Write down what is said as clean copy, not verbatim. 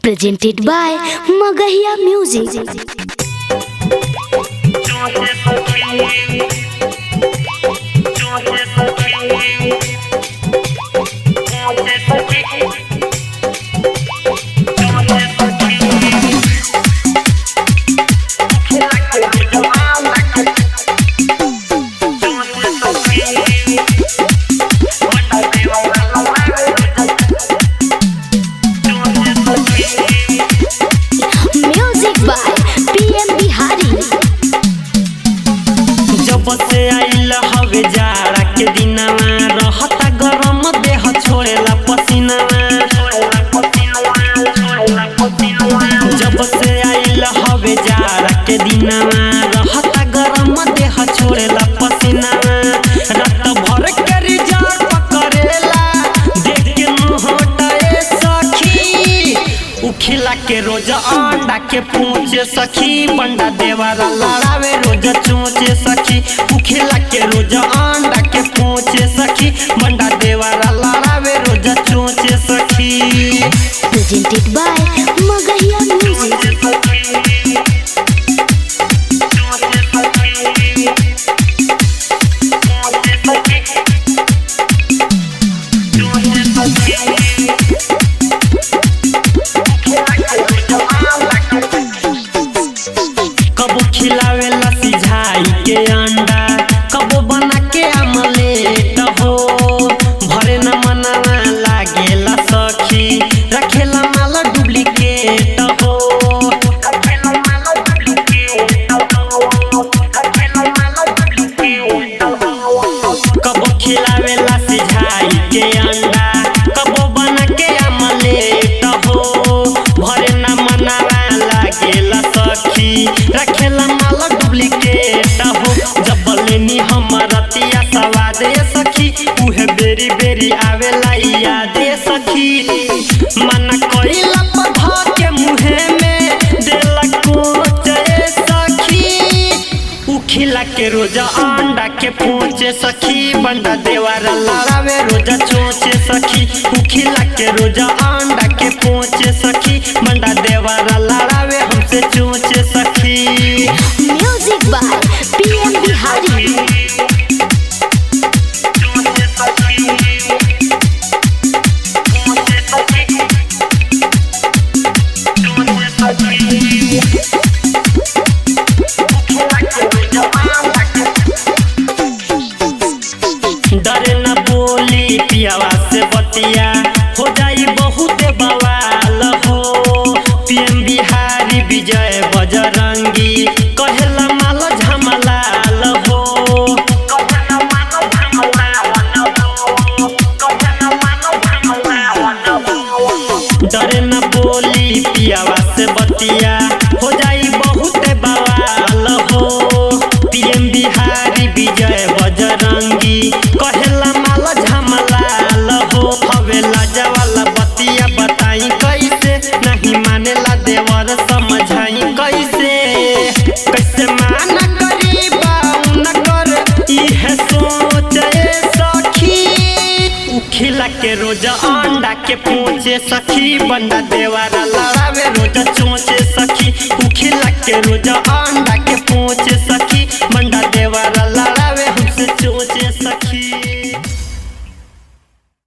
Presented by Magahiya Music. जब से आइल हवे जाड़ा के दिनवा रहता गरम देह छोड़ेला पसीनावा। जब से आइल हवे जाड़ा के दिनवा रहता गरम देह छोड़ेला पसीनावा। रात भर के रिजर्व करेला देख के मुहटाए सखी उखिला के रोज अंडा के पूछे सखी बंडा देवारा लड़ावे रोज चोचे सखी उखिला के रोज अंडा के पूछे सखी बंडा देवारा लड़ावे रोज चोचे सखी। Presented by Magahiya Music. कबो खिलावेला सिझाई के अंडा कबो बना के आमलेट हो भरे न मनावा लागेला सखी रखेला माल डुप्लीकेट हो। कबो खिलावेला सिझाई के अंडा कबो बना के आमलेट हो भरे न मनावा लागेला सखी रखेला माल डुप्लीकेट हो। जब लेनी हमर रतिया सवाद सखी उहे बेरी बेरी आवेला याद सखी मन कइला पधा के मुहे में देला कोच सखी उखिला के रोज अंडा के पूछे सखी बंडा देवारा लड़ावे रोज चोचे सखी उखिला के रोज अंडा के पूछे सखी बंडा देवारा लड़ावे हमसे चोचे सखी। Music by PM Bihari. डरे न बोली पियावा से बतिया हो जाई बहुत बवाल हो। PM बिहारी विजय बजरंगी कहेला माल झमलाल हो। डरे न बोली पियावा से बतिया हो जाई बहुत बवाल हो। PM बिहारी विजय बजरंगी कहेला माल झमलाल हो। हवे लाजवाला बतिया बताई कैसे नहीं मानेला देवर समझाई कैसे कैसे माना करी बाउन कर इहे सोचे सखी उखिला के रोज अंडा के पूछे सखी बंडा देवारा लड़ावे रोज चोचे सखी उखिला के रोज अंडा के पूछे सखी।